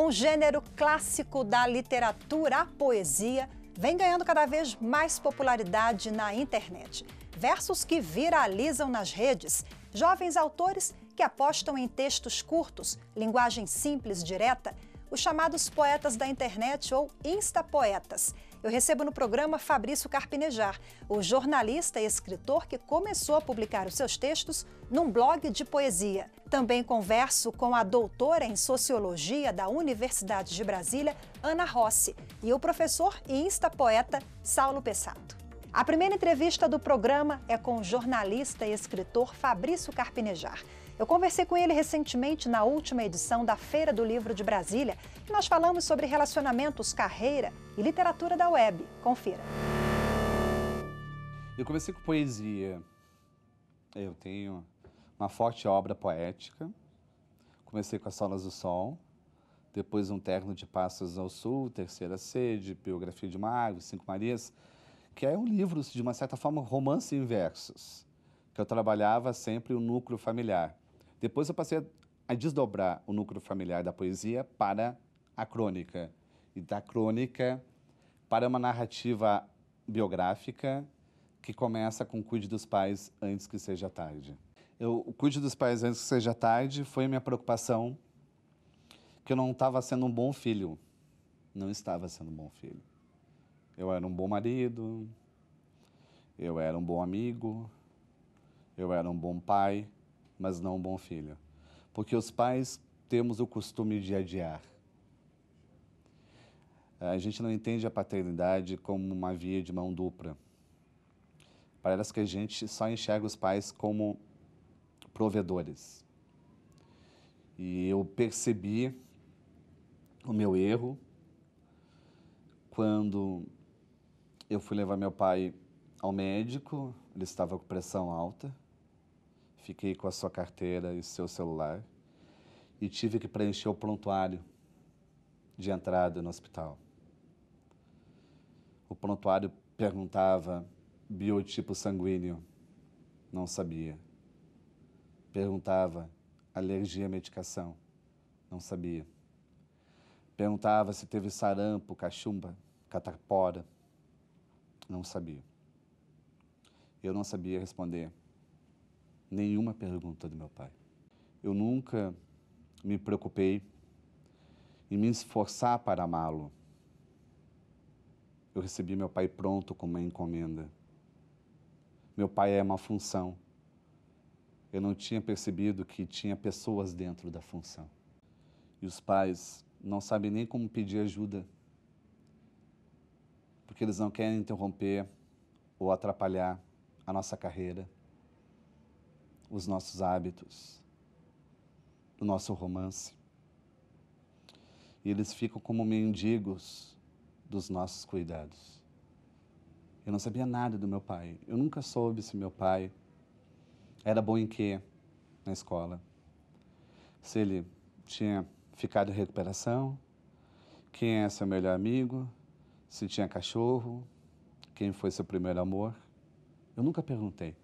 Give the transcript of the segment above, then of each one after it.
Um gênero clássico da literatura, a poesia, vem ganhando cada vez mais popularidade na internet. Versos que viralizam nas redes, jovens autores que apostam em textos curtos, linguagem simples, direta, os chamados poetas da internet ou instapoetas. Eu recebo no programa Fabrício Carpinejar, o jornalista e escritor que começou a publicar os seus textos num blog de poesia. Também converso com a doutora em Sociologia da Universidade de Brasília, Ana Rossi, e o professor e instapoeta Saulo Pessato. A primeira entrevista do programa é com o jornalista e escritor Fabrício Carpinejar. Eu conversei com ele recentemente na última edição da Feira do Livro de Brasília e nós falamos sobre relacionamentos, carreira e literatura da web. Confira. Eu comecei com poesia. Eu tenho uma forte obra poética. Comecei com As Solas do Sol, depois Um Terno de Passos ao Sul, Terceira Sede, Biografia de uma Árvore, Cinco Marias, que é um livro, de uma certa forma, romance em versos, que eu trabalhava sempre o núcleo familiar. Depois eu passei a desdobrar o núcleo familiar da poesia para a crônica, e da crônica para uma narrativa biográfica que começa com Cuide dos Pais Antes que Seja Tarde. O Cuide dos Pais Antes que Seja Tarde foi a minha preocupação, que eu não estava sendo um bom filho. Não estava sendo um bom filho. Eu era um bom marido, eu era um bom amigo, eu era um bom pai, mas não um bom filho. Porque os pais temos o costume de adiar. A gente não entende a paternidade como uma via de mão dupla. Parece que a gente só enxerga os pais como provedores. E eu percebi o meu erro quando eu fui levar meu pai ao médico. Ele estava com pressão alta. Fiquei com a sua carteira e seu celular e tive que preencher o prontuário de entrada no hospital. O prontuário perguntava biotipo sanguíneo, não sabia. Perguntava alergia à medicação, não sabia. Perguntava se teve sarampo, cachumba, catapora, não sabia. Eu não sabia responder nenhuma pergunta do meu pai. Eu nunca me preocupei em me esforçar para amá-lo. Eu recebi meu pai pronto como uma encomenda. Meu pai é uma função. Eu não tinha percebido que tinha pessoas dentro da função. E os pais não sabem nem como pedir ajuda, porque eles não querem interromper ou atrapalhar a nossa carreira, os nossos hábitos, o nosso romance. E eles ficam como mendigos dos nossos cuidados. Eu não sabia nada do meu pai. Eu nunca soube se meu pai era bom em quê na escola. Se ele tinha ficado em recuperação, quem é seu melhor amigo, se tinha cachorro, quem foi seu primeiro amor. Eu nunca perguntei.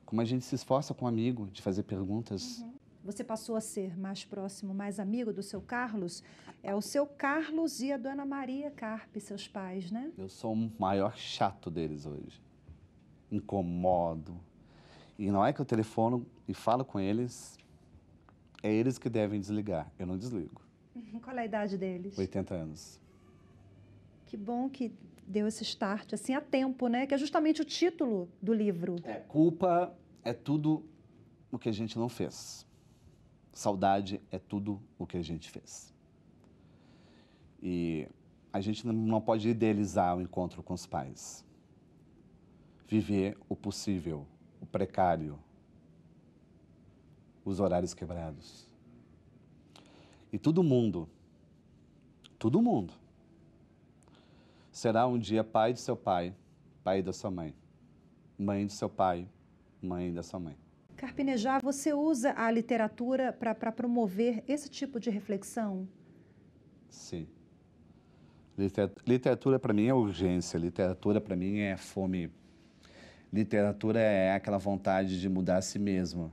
Como a gente se esforça com um amigo de fazer perguntas. Você passou a ser mais próximo, mais amigo do seu Carlos? É o seu Carlos e a dona Maria Carpe, seus pais, né? Eu sou o maior chato deles hoje. Incomodo. E não é que eu telefono e falo com eles, é eles que devem desligar. Eu não desligo. Qual é a idade deles? 80 anos. Que bom que deu esse start, assim, a tempo, né? Que é justamente o título do livro. Culpa é tudo o que a gente não fez. Saudade é tudo o que a gente fez. E a gente não pode idealizar o encontro com os pais. Viver o possível, o precário, os horários quebrados. E todo mundo será um dia pai de seu pai, pai da sua mãe, mãe de seu pai, mãe da sua mãe. Carpinejar, você usa a literatura para promover esse tipo de reflexão? Sim. Literatura para mim é urgência, literatura para mim é fome. Literatura é aquela vontade de mudar a si mesmo,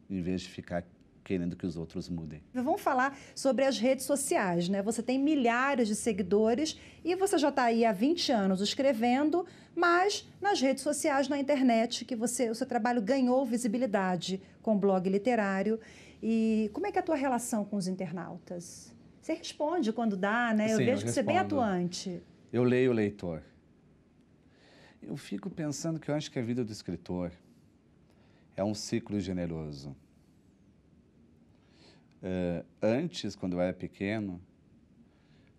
em vez de ficar querendo que os outros mudem. Vamos falar sobre as redes sociais, né? Você tem milhares de seguidores e você já está aí há 20 anos escrevendo, mas nas redes sociais, na internet, que o seu trabalho ganhou visibilidade com o blog literário. E como é que é a tua relação com os internautas? Você responde quando dá, né? Eu Sim, vejo que você é bem respondo. atuante. Eu leio o leitor. Eu fico pensando que eu acho que a vida do escritor é um ciclo generoso. Antes, quando eu era pequeno,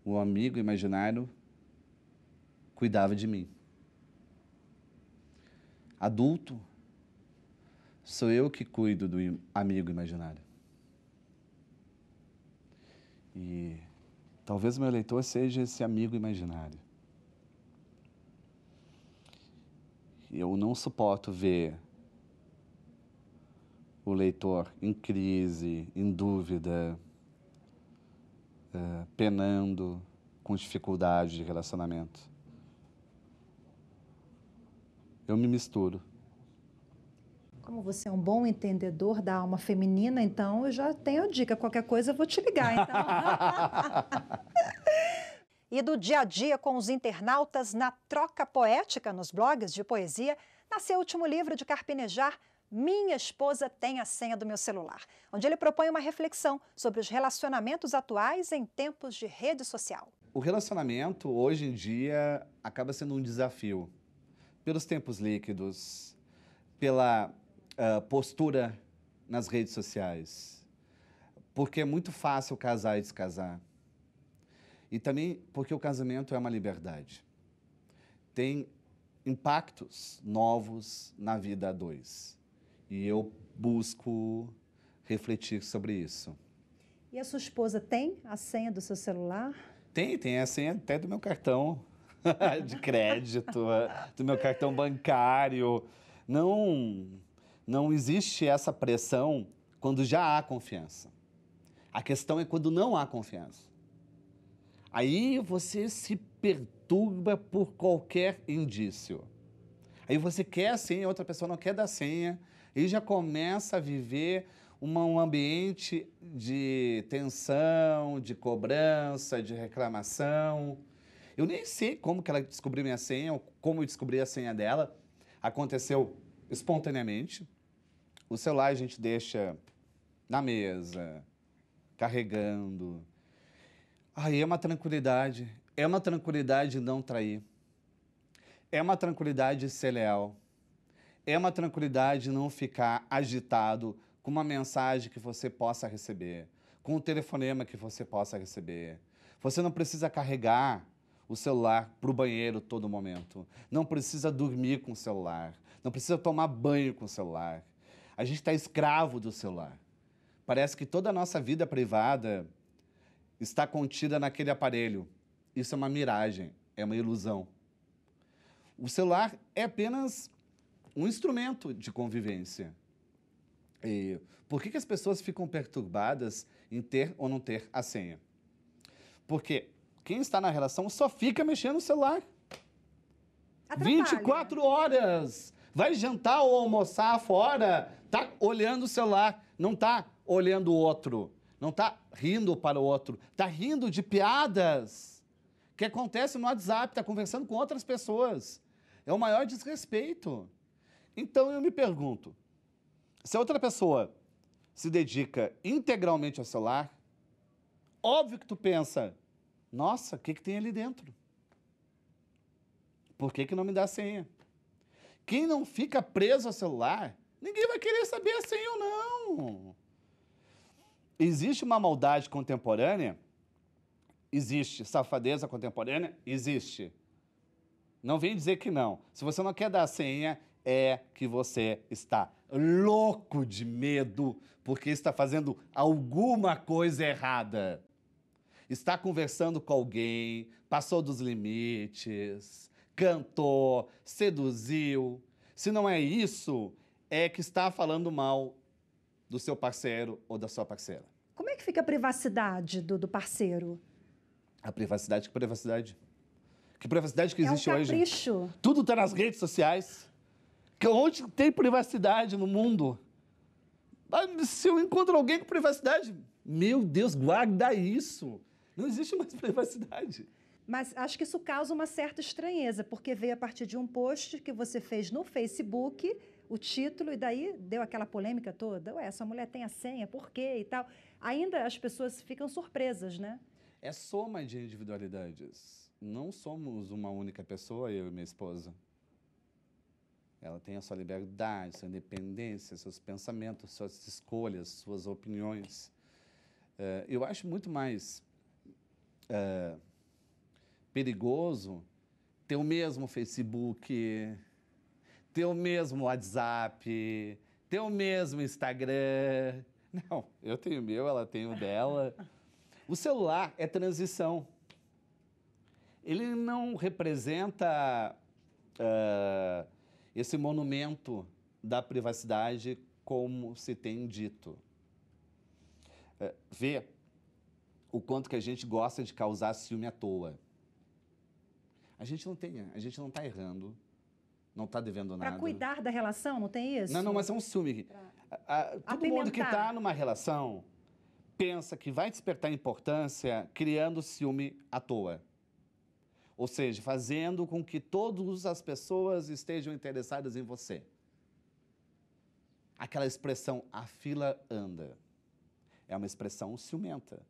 o amigo imaginário cuidava de mim. Adulto, sou eu que cuido do amigo imaginário. E talvez meu leitor seja esse amigo imaginário. Eu não suporto ver o leitor em crise, em dúvida, penando, com dificuldade de relacionamento. Eu me misturo. Como você é um bom entendedor da alma feminina, então eu já tenho a dica. Qualquer coisa eu vou te ligar, então. E do dia a dia com os internautas na troca poética nos blogs de poesia, nasceu o último livro de Carpinejar, Minha Esposa Tem a Senha do Meu Celular, onde ele propõe uma reflexão sobre os relacionamentos atuais em tempos de rede social. O relacionamento, hoje em dia, acaba sendo um desafio. Pelos tempos líquidos, pela postura nas redes sociais, porque é muito fácil casar e descasar. E também porque o casamento é uma liberdade. Tem impactos novos na vida a dois. E eu busco refletir sobre isso. E a sua esposa tem a senha do seu celular? Tem a senha até do meu cartão de crédito, do meu cartão bancário. Não existe essa pressão quando já há confiança. A questão é quando não há confiança. Aí você se perturba por qualquer indício. Aí você quer a senha, outra pessoa não quer dar senha, e já começa a viver um ambiente de tensão, de cobrança, de reclamação. Eu nem sei como que ela descobriu minha senha, ou como eu descobri a senha dela. Aconteceu espontaneamente. O celular a gente deixa na mesa, carregando. Aí é uma tranquilidade não trair. É uma tranquilidade ser leal. É uma tranquilidade não ficar agitado com uma mensagem que você possa receber, com um telefonema que você possa receber. Você não precisa carregar o celular para o banheiro todo momento. Não precisa dormir com o celular. Não precisa tomar banho com o celular. A gente está escravo do celular. Parece que toda a nossa vida privada está contida naquele aparelho. Isso é uma miragem, é uma ilusão. O celular é apenas um instrumento de convivência. E por que as pessoas ficam perturbadas em ter ou não ter a senha? Porque quem está na relação só fica mexendo no celular. Atrapalha. 24 horas. Vai jantar ou almoçar fora, tá olhando o celular, não tá olhando o outro, não tá rindo para o outro, tá rindo de piadas que acontecem no WhatsApp, tá conversando com outras pessoas. É o maior desrespeito. Então eu me pergunto, se a outra pessoa se dedica integralmente ao celular, óbvio que tu pensa, nossa, o que tem ali dentro? Por que não me dá a senha? Quem não fica preso ao celular, ninguém vai querer saber a senha ou não. Existe uma maldade contemporânea? Existe. Safadeza contemporânea? Existe. Não vem dizer que não. Se você não quer dar a senha, é que você está louco de medo porque está fazendo alguma coisa errada. Está conversando com alguém, passou dos limites, cantou, seduziu. Se não é isso, é que está falando mal do seu parceiro ou da sua parceira. Como é que fica a privacidade do parceiro? A privacidade, que privacidade? Que privacidade que existe hoje? É um capricho. Tudo está nas redes sociais. Onde tem privacidade no mundo? Se eu encontro alguém com privacidade, meu Deus, guarda isso. Não existe mais privacidade. Mas acho que isso causa uma certa estranheza, porque veio a partir de um post que você fez no Facebook, o título, e daí deu aquela polêmica toda. Ué, essa mulher tem a senha, por quê e tal. Ainda as pessoas ficam surpresas, né? É soma de individualidades. Não somos uma única pessoa, eu e minha esposa. Ela tem a sua liberdade, sua independência, seus pensamentos, suas escolhas, suas opiniões. Eu acho muito mais perigoso ter o mesmo Facebook, ter o mesmo WhatsApp, ter o mesmo Instagram. Não, eu tenho o meu, ela tem o dela. O celular é transição. Ele não representa esse monumento da privacidade como se tem dito. Vê o quanto que a gente gosta de causar ciúme à toa. A gente não está errando, não está devendo nada. Para cuidar da relação, não tem isso? Não, mas é um ciúme. Todo mundo que está numa relação pensa que vai despertar importância criando ciúme à toa. Ou seja, fazendo com que todas as pessoas estejam interessadas em você. Aquela expressão, a fila anda, é uma expressão ciumenta.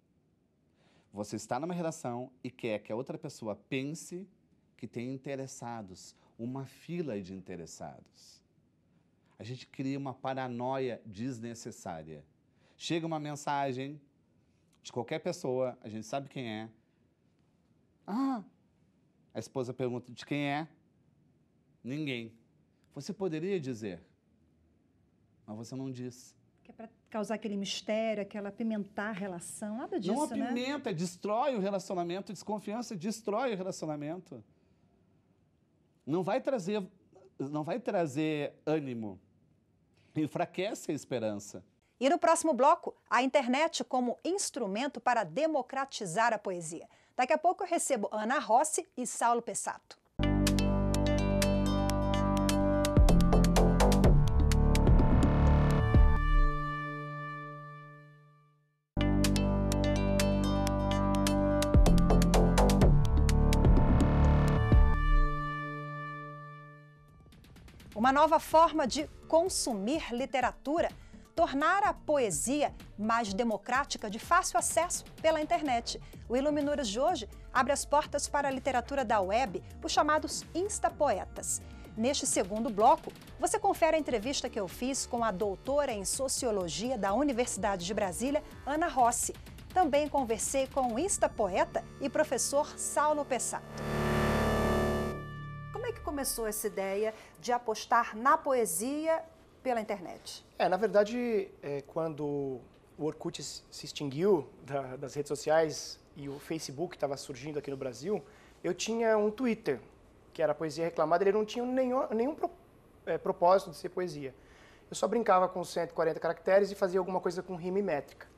Você está numa relação e quer que a outra pessoa pense que tem interessados, uma fila de interessados. A gente cria uma paranoia desnecessária. Chega uma mensagem de qualquer pessoa, a gente sabe quem é. A esposa pergunta, de quem é? Ninguém. Você poderia dizer, mas você não diz. Que é para causar aquele mistério, aquela apimentar a relação, nada disso, não apimenta, né? Destrói o relacionamento, desconfiança destrói o relacionamento. Não vai trazer ânimo, enfraquece a esperança. E no próximo bloco, a internet como instrumento para democratizar a poesia. Daqui a pouco eu recebo Ana Rossi e Saulo Pessato. Uma nova forma de consumir literatura, tornar a poesia mais democrática, de fácil acesso pela internet. O Iluminuras de hoje abre as portas para a literatura da web, os chamados instapoetas. Neste segundo bloco, você confere a entrevista que eu fiz com a doutora em Sociologia da Universidade de Brasília, Ana Rossi. Também conversei com o instapoeta e professor Saulo Pessato. Como é que começou essa ideia de apostar na poesia pela internet? Na verdade, quando o Orkut se extinguiu das redes sociais e o Facebook estava surgindo aqui no Brasil, eu tinha um Twitter, que era Poesia Reclamada, ele não tinha nenhum propósito de ser poesia. Eu só brincava com 140 caracteres e fazia alguma coisa com rima e métrica.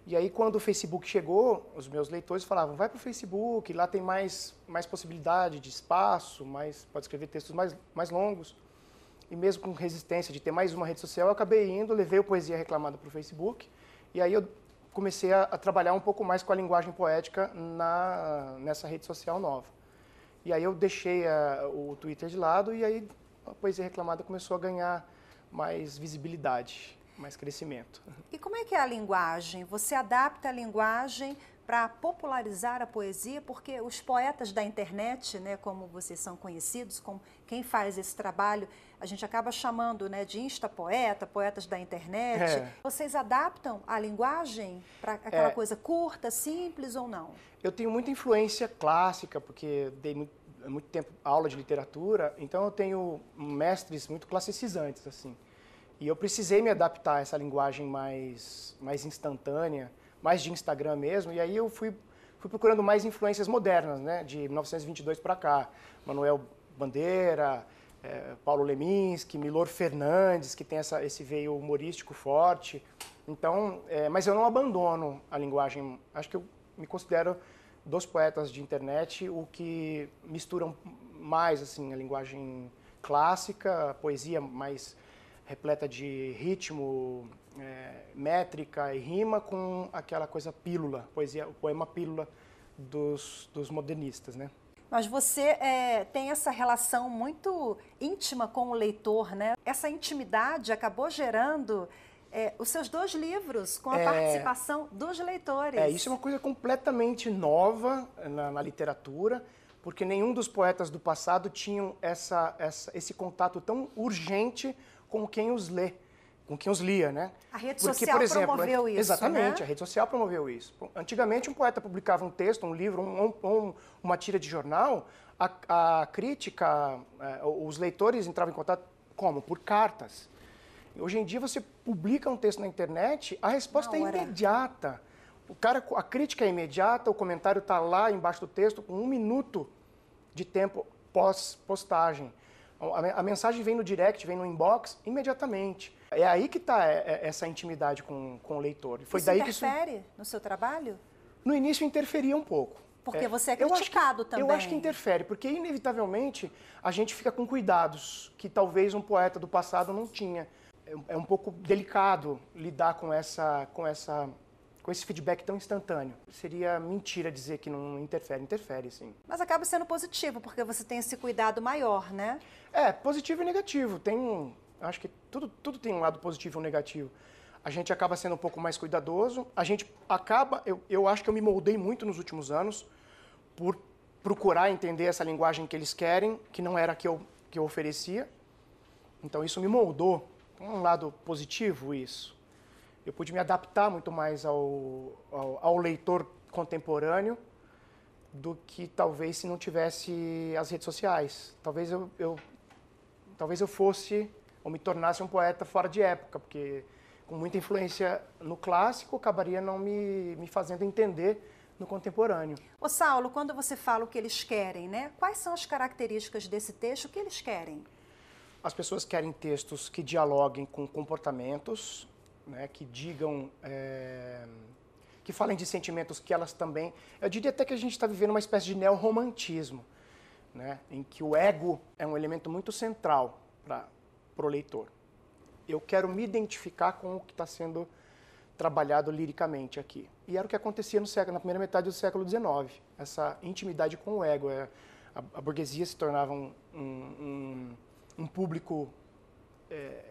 E aí, quando o Facebook chegou, os meus leitores falavam, vai para o Facebook, lá tem mais possibilidade de espaço, pode escrever textos mais longos. E mesmo com resistência de ter mais uma rede social, eu acabei indo, levei o Poesia Reclamada para o Facebook, e aí eu comecei a trabalhar um pouco mais com a linguagem poética nessa rede social nova. E aí eu deixei o Twitter de lado, e aí a Poesia Reclamada começou a ganhar mais visibilidade, mais crescimento. E como é que é a linguagem? Você adapta a linguagem para popularizar a poesia? Porque os poetas da internet, né, como vocês são conhecidos, como quem faz esse trabalho, a gente acaba chamando, né, de instapoeta, poetas da internet. Vocês adaptam a linguagem para aquela coisa curta, simples ou não? Eu tenho muita influência clássica, porque dei muito tempo aula de literatura, então eu tenho mestres muito classicizantes, assim. E eu precisei me adaptar a essa linguagem mais instantânea, mais de Instagram mesmo, e aí eu fui procurando mais influências modernas, né, de 1922 para cá. Manuel Bandeira, Paulo Leminski, Milor Fernandes, que tem esse veio humorístico forte. Então, mas eu não abandono a linguagem. Acho que eu me considero dos poetas de internet o que misturam mais assim a linguagem clássica, a poesia mais repleta de ritmo, métrica e rima com aquela coisa pílula, poesia, o poema pílula dos modernistas, né? Mas você tem essa relação muito íntima com o leitor, né? Essa intimidade acabou gerando os seus 2 livros, com a participação dos leitores. Isso é uma coisa completamente nova na literatura, porque nenhum dos poetas do passado tinham esse contato tão urgente com quem os lê, com quem os lia, né? A rede social promoveu isso, exatamente, né? A rede social promoveu isso. Antigamente, um poeta publicava um texto, um livro, uma tira de jornal, a crítica, os leitores entravam em contato como? Por cartas. Hoje em dia, você publica um texto na internet, a resposta é imediata. A crítica é imediata, o comentário está lá embaixo do texto, com 1 minuto de tempo pós-postagem. A mensagem vem no direct, vem no inbox, imediatamente. É aí que está essa intimidade com o leitor. Foi Isso daí interfere no seu trabalho? No início interferia um pouco. Porque você é criticado também. Eu acho que interfere, porque inevitavelmente a gente fica com cuidados que talvez um poeta do passado não tinha. É um pouco delicado lidar com esse feedback tão instantâneo. Seria mentira dizer que não interfere. Interfere, sim. Mas acaba sendo positivo, porque você tem esse cuidado maior, né? Positivo e negativo. Acho que tudo tem um lado positivo e um negativo. A gente acaba sendo um pouco mais cuidadoso. A gente acaba... Eu acho que eu me moldei muito nos últimos anos por procurar entender essa linguagem que eles querem, que não era a que eu oferecia. Então, isso me moldou. Um lado positivo, isso. Eu pude me adaptar muito mais ao leitor contemporâneo do que talvez se não tivesse as redes sociais. Talvez eu fosse ou me tornasse um poeta fora de época, porque com muita influência no clássico acabaria não me fazendo entender no contemporâneo. Ô Saulo, quando você fala o que eles querem, né? Quais são as características desse texto? O que eles querem? As pessoas querem textos que dialoguem com comportamentos, né, que digam, que falem de sentimentos que elas também... Eu diria até que a gente está vivendo uma espécie de neorromantismo, né, em que o ego é um elemento muito central para o leitor. Eu quero me identificar com o que está sendo trabalhado liricamente aqui. E era o que acontecia na primeira metade do século XIX, essa intimidade com o ego. A burguesia se tornava um público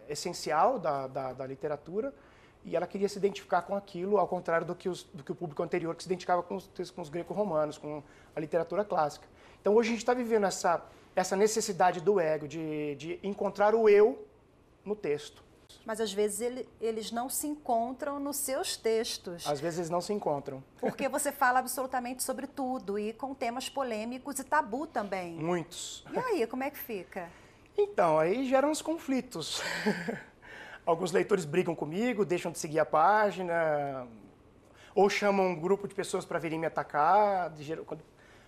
essencial da literatura, e ela queria se identificar com aquilo, ao contrário do que o público anterior, que se identificava com os greco-romanos, com a literatura clássica. Então, hoje a gente está vivendo essa necessidade do ego, de encontrar o eu no texto. Mas, às vezes, eles não se encontram nos seus textos. Às vezes, eles não se encontram. Porque você fala absolutamente sobre tudo, e com temas polêmicos e tabu também. Muitos. E aí, como é que fica? Então, aí geram uns conflitos. Alguns leitores brigam comigo, deixam de seguir a página, ou chamam um grupo de pessoas para virem me atacar.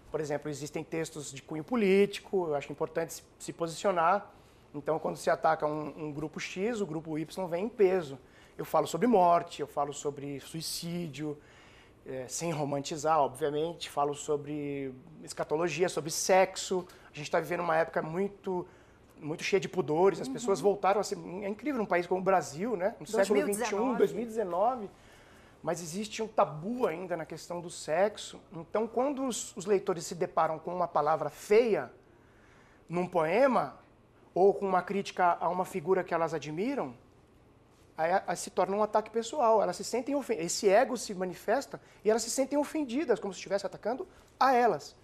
Por exemplo, existem textos de cunho político, eu acho importante se posicionar. Então, quando se ataca um grupo X, o grupo Y vem em peso. Eu falo sobre morte, eu falo sobre suicídio, sem romantizar, obviamente. Falo sobre escatologia, sobre sexo. A gente está vivendo uma época muito cheia de pudores. As pessoas voltaram a ser... É incrível num país como o Brasil, né? No século XXI, 2019. Mas existe um tabu ainda na questão do sexo. Então, quando os leitores se deparam com uma palavra feia num poema, ou com uma crítica a uma figura que elas admiram, aí se torna um ataque pessoal. Elas se sentem ofendidas. Esse ego se manifesta e elas se sentem ofendidas, como se estivesse atacando a elas.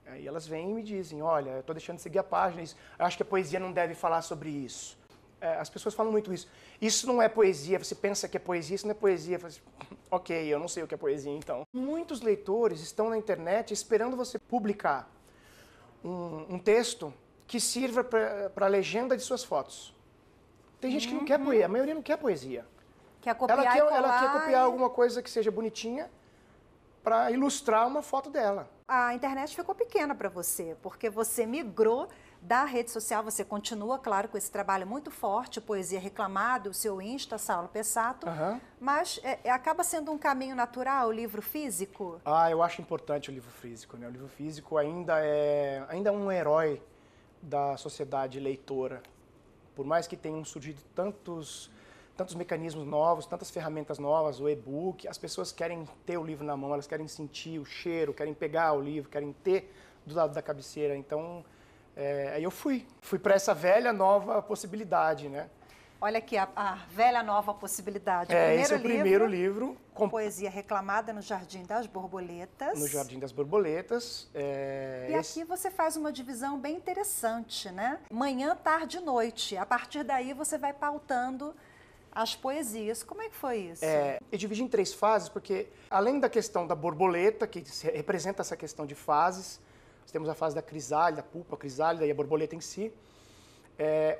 Aí elas vêm e me dizem, olha, eu estou deixando de seguir a página, eu acho que a poesia não deve falar sobre isso. As pessoas falam muito isso. Isso não é poesia, você pensa que é poesia, isso não é poesia. Eu falo assim, ok, eu não sei o que é poesia, então. Muitos leitores estão na internet esperando você publicar um texto que sirva para a legenda de suas fotos. Tem gente que não quer poesia, a maioria não quer poesia. Quer copiar ela quer copiar alguma coisa que seja bonitinha para ilustrar uma foto dela. A internet ficou pequena para você, porque você migrou da rede social, você continua, claro, com esse trabalho muito forte, Poesia Reclamada, o seu Insta, Saulo Pessato, mas acaba sendo um caminho natural, o livro físico? Eu acho importante o livro físico, né? O livro físico ainda é um herói da sociedade leitora. Por mais que tenham surgido tantos mecanismos novos, tantas ferramentas novas, o e-book, as pessoas querem ter o livro na mão, elas querem sentir o cheiro, querem pegar o livro, querem ter do lado da cabeceira. Então, aí eu fui para essa velha, nova possibilidade, né? Olha aqui, a velha nova possibilidade. Esse é o primeiro livro. Com poesia reclamada no Jardim das Borboletas. No Jardim das Borboletas. E aqui você faz uma divisão bem interessante, né? Manhã, tarde e noite. A partir daí você vai pautando as poesias. Como é que foi isso? Eu dividi em 3 fases, porque além da questão da borboleta, que representa essa questão de fases, nós temos a fase da crisálida, a pulpa, a crisálida e a borboleta em si.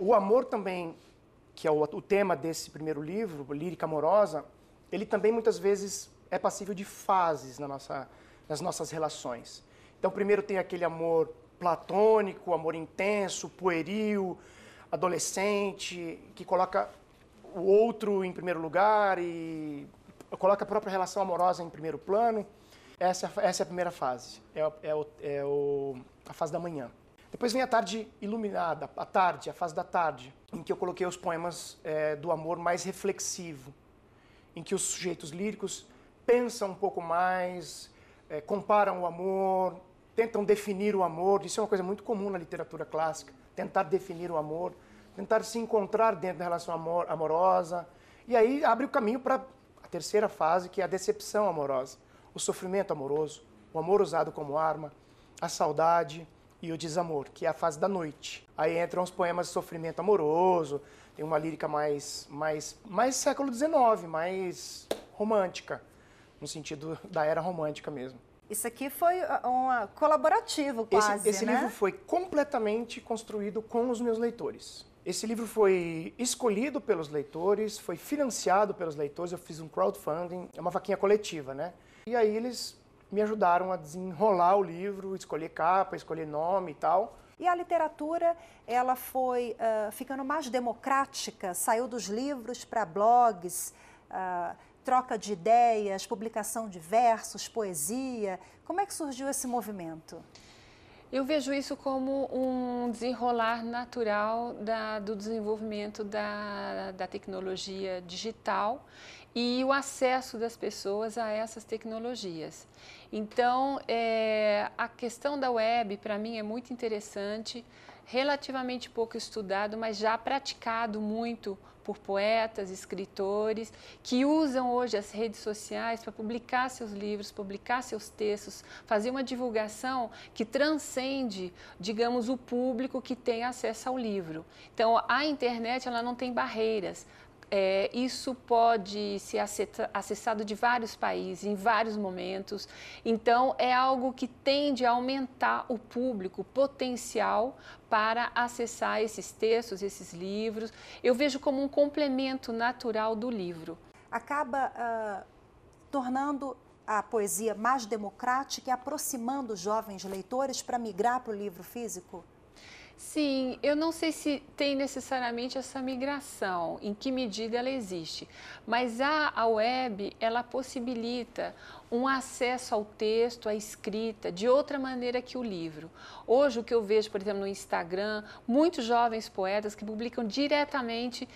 O amor também, que é o tema desse primeiro livro, Lírica Amorosa, ele também muitas vezes é passível de fases nas nossas relações. Então, primeiro tem aquele amor platônico, amor intenso, pueril, adolescente, que coloca o outro em primeiro lugar e coloca a própria relação amorosa em primeiro plano. Essa é a primeira fase, a fase da manhã. Depois vem a tarde iluminada, a fase da tarde, em que eu coloquei os poemas do amor mais reflexivo, em que os sujeitos líricos pensam um pouco mais, comparam o amor, tentam definir o amor. Isso é uma coisa muito comum na literatura clássica, tentar definir o amor, tentar se encontrar dentro da relação amorosa. E aí abre o caminho para a terceira fase, que é a decepção amorosa, o sofrimento amoroso, o amor usado como arma, a saudade e o desamor, que é a fase da noite. Aí entram os poemas de sofrimento amoroso, tem uma lírica mais século XIX, mais romântica, no sentido da era romântica mesmo. Isso aqui foi colaborativo quase, esse né? livro foi completamente construído com os meus leitores. Esse livro foi escolhido pelos leitores, foi financiado pelos leitores, eu fiz um crowdfunding, é uma vaquinha coletiva, né? E aí eles me ajudaram a desenrolar o livro, escolher capa, escolher nome e tal. E a literatura, ela foi ficando mais democrática, saiu dos livros para blogs, troca de ideias, publicação de versos, poesia. Como é que surgiu esse movimento? Eu vejo isso como um desenrolar natural do desenvolvimento da tecnologia digital e o acesso das pessoas a essas tecnologias. Então, a questão da web, para mim, é muito interessante, relativamente pouco estudado, mas já praticado muito por poetas, escritores, que usam hoje as redes sociais para publicar seus livros, publicar seus textos, fazer uma divulgação que transcende, digamos, o público que tem acesso ao livro. Então, a internet, ela não tem barreiras. Isso pode ser acessado de vários países, em vários momentos. Então, é algo que tende a aumentar o público potencial para acessar esses textos, esses livros. Eu vejo como um complemento natural do livro. Acaba tornando a poesia mais democrática e aproximando os jovens leitores para migrar para o livro físico? Sim, eu não sei se tem necessariamente essa migração, em que medida ela existe, mas a web, ela possibilita um acesso ao texto, à escrita, de outra maneira que o livro. Hoje, o que eu vejo, por exemplo, no Instagram, muitos jovens poetas que publicam diretamente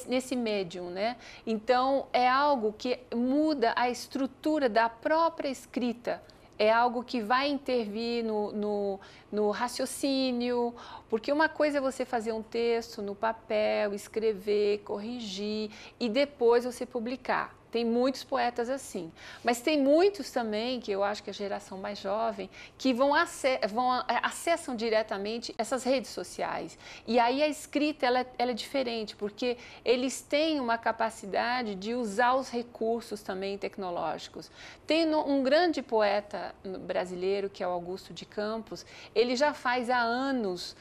nesse médium, né? Então, é algo que muda a estrutura da própria escrita. É algo que vai intervir no raciocínio, porque uma coisa é você fazer um texto no papel, escrever, corrigir e depois você publicar. Tem muitos poetas assim, mas tem muitos também, que eu acho que a geração mais jovem, que acessam diretamente essas redes sociais. E aí a escrita ela é diferente, porque eles têm uma capacidade de usar os recursos também tecnológicos. Tem um grande poeta brasileiro, que é o Augusto de Campos, ele já faz há anos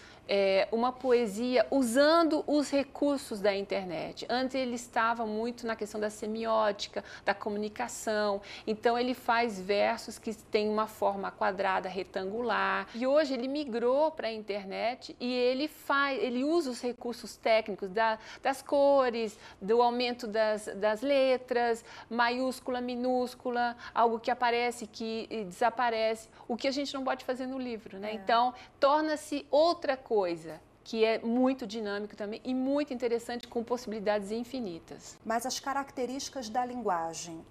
uma poesia usando os recursos da internet. Antes ele estava muito na questão da semiótica, da comunicação, então ele faz versos que têm uma forma quadrada, retangular, e hoje ele migrou para a internet e ele usa os recursos técnicos das cores, do aumento das letras, maiúscula, minúscula, algo que aparece, que desaparece, o que a gente não pode fazer no livro, né? Então, torna-se outra coisa, que é muito dinâmico também e muito interessante, com possibilidades infinitas. Mas as características da linguagem,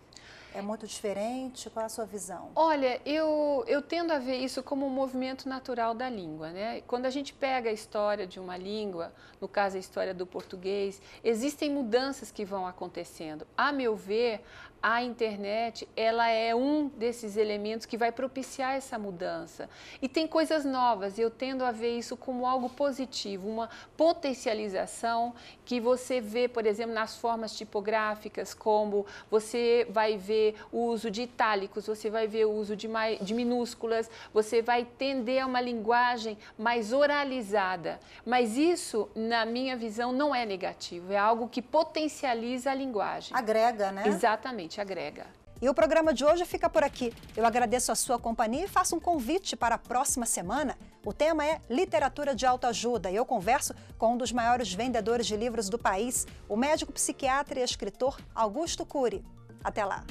é muito diferente? Qual é a sua visão? Olha, eu tendo a ver isso como um movimento natural da língua, né? Quando a gente pega a história de uma língua, no caso a história do português, existem mudanças que vão acontecendo. A meu ver, a internet, ela é um desses elementos que vai propiciar essa mudança. E tem coisas novas, e eu tendo a ver isso como algo positivo, uma potencialização que você vê, por exemplo, nas formas tipográficas, como você vai ver o uso de itálicos, você vai ver o uso de minúsculas, você vai tender a uma linguagem mais oralizada. Mas isso, na minha visão, não é negativo, é algo que potencializa a linguagem. Agrega, né? Exatamente. Agrega. E o programa de hoje fica por aqui. Eu agradeço a sua companhia e faço um convite para a próxima semana. O tema é literatura de autoajuda e eu converso com um dos maiores vendedores de livros do país, o médico psiquiatra e escritor Augusto Cury. Até lá!